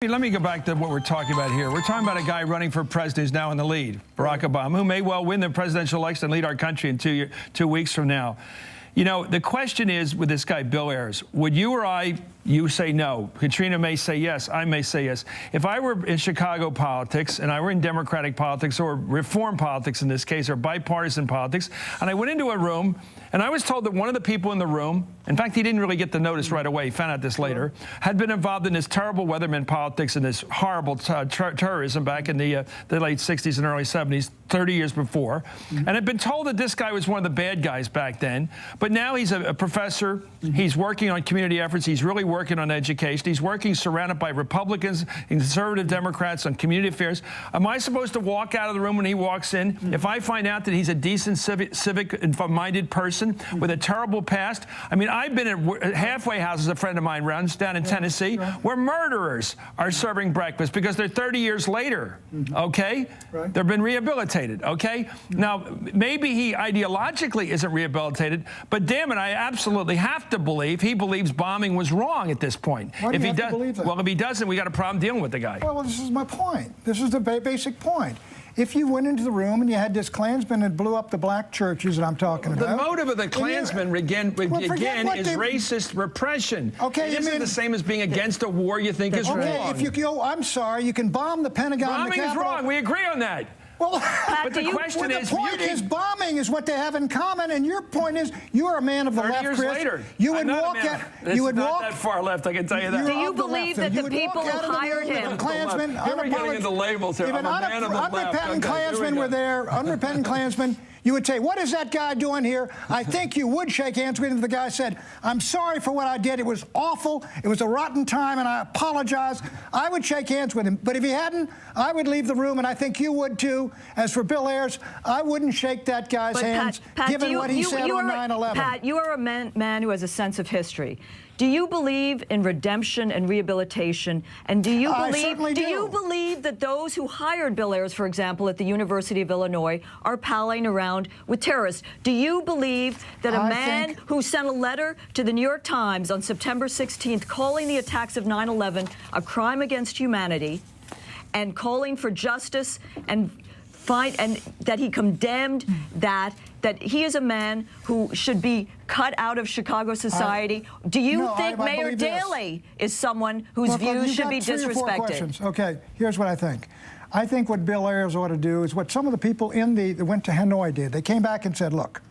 Pappy, let me go back to what we're talking about here. We're talking about a guy running for president who's now in the lead, Barack Obama, who may well win the presidential election and lead our country in 2 weeks from now. You know, the question is with this guy, Bill Ayers, would you or I, you say no. Katrina may say yes. I may say yes. If I were in Chicago politics and I were in Democratic politics or reform politics in this case or bipartisan politics, and I went into a room and I was told that one of the people in the room, in fact, he didn't really get the notice right away, he found out this later, had been involved in this terrible weatherman politics and this horrible terrorism back in the late 60s and early 70s, 30 years before, and had been told that this guy was one of the bad guys back then. But now he's a professor. He's working on community efforts. He's really working on education. He's working surrounded by Republicans and conservative Democrats on community affairs. Am I supposed to walk out of the room when he walks in if I find out that he's a decent civic-minded person with a terrible past? I mean, I've been at halfway houses, a friend of mine runs down in Tennessee, where murderers are serving breakfast because they're 30 years later, okay? They've been rehabilitated, okay? Now, maybe he ideologically isn't rehabilitated, but damn it, I absolutely have to believe he believes bombing was wrong at this point. Why do you have to believe that? Well, if he doesn't, we got a problem dealing with the guy. Well, this is my point. This is the basic point. If you went into the room and you had this Klansman that blew up the black churches that I'm talking about. The motive of the Klansman, again, is racist repression. Okay, it isn't the same as being against a war you think is wrong. If you go, I'm sorry, you can bomb the Pentagon. Bombing is wrong. We agree on that. Well, but the question is, the point is bombing is what they have in common, and your point is you're a man of the left, Chris. Later, you would walk at, you would not walk that far left. I can tell you that. Do you believe that the people who hired him, Klansmen, getting into labels here. I'm a man of the left. Unrepentant Klansmen were there. Unrepentant Klansmen. You would say, what is that guy doing here? I think you would shake hands with him if the guy said, I'm sorry for what I did. It was awful. It was a rotten time, and I apologize. I would shake hands with him. But if he hadn't, I would leave the room, and I think you would, too. As for Bill Ayers, I wouldn't shake that guy's hands, given what he said on 9/11. Pat, you are a man who has a sense of history. Do you believe in redemption and rehabilitation? And do you believe that those who hired Bill Ayers, for example, at the University of Illinois, are palling around with terrorists? Do you believe that a man who sent a letter to the New York Times on September 16th calling the attacks of 9/11 a crime against humanity and calling for justice and that he condemned that he is a man who should be cut out of Chicago society? Do you think Mayor Daley is someone whose views should be disrespected? Okay, here's what I think. I think what Bill Ayers ought to do is what some of the people that went to Hanoi did. They came back and said, look,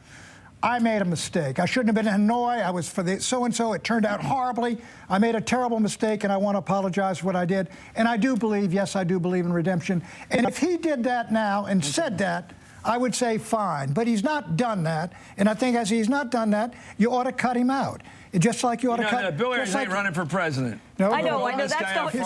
I made a mistake. I shouldn't have been in Hanoi. I was for the so-and-so. It turned out horribly. I made a terrible mistake, and I want to apologize for what I did. And I do believe, yes, I do believe in redemption. And if he did that now and said that, I would say fine. But he's not done that. And I think as he's not done that, you ought to cut him out. Just like you ought to cut... Bill Ayers ain't running for president. No, I know. That's not he's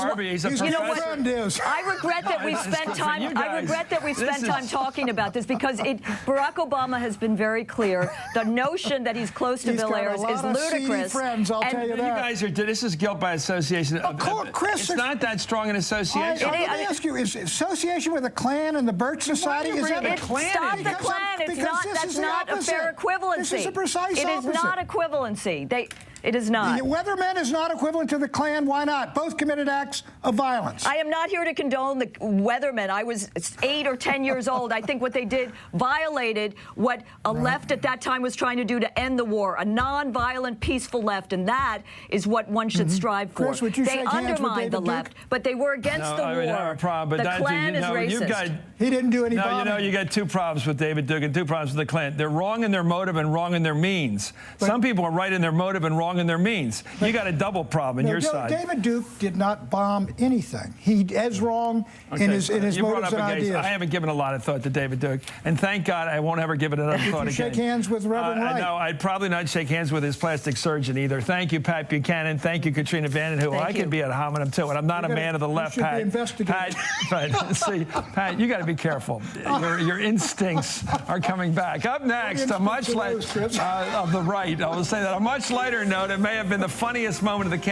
you know what? I regret that we spent time. I regret that we spent time talking about this because Barack Obama has been very clear. The notion that he's close to Bill Ayers is ludicrous. Friends, I'll tell you that. You guys are. This is guilt by association. Of course, Chris. It's not that strong an association. Let me ask you: is association with the Klan and the Birch Society? Is that the Klan? Stop the Klan. It's not. That's not a fair equivalency. This is the precise opposite. It is not equivalency. It is not. The Weathermen is not equivalent to the Klan. Why not? Both committed acts of violence. I am not here to condone the Weathermen. I was 8 or 10 years old. I think what they did violated what a left at that time was trying to do to end the war, a non-violent, peaceful left, and that is what one should strive for. Chris, would you they undermined the left, but they were against the war. Have a problem, but the Klan is racist. He didn't do any bombing. You got two problems with David Duke and two problems with the Klan. They're wrong in their motive and wrong in their means. Some people are right in their motive and wrong in their means. You got a double problem on your side. David Duke did not bomb anything. He is wrong in his motives and ideas. I haven't given a lot of thought to David Duke, and thank God I won't ever give it another thought again. Did you shake hands with Reverend Wright? No, I'd probably not shake hands with his plastic surgeon either. Thank you, Pat Buchanan. Thank you, Katrina Vanden Heuvel. I could be a homonym too, and I'm not a man of the left, Pat. Pat, you got to be careful. Your instincts are coming back. Up next, a much lighter of the right. I will say that a much lighter note. It may have been the funniest moment of the campaign.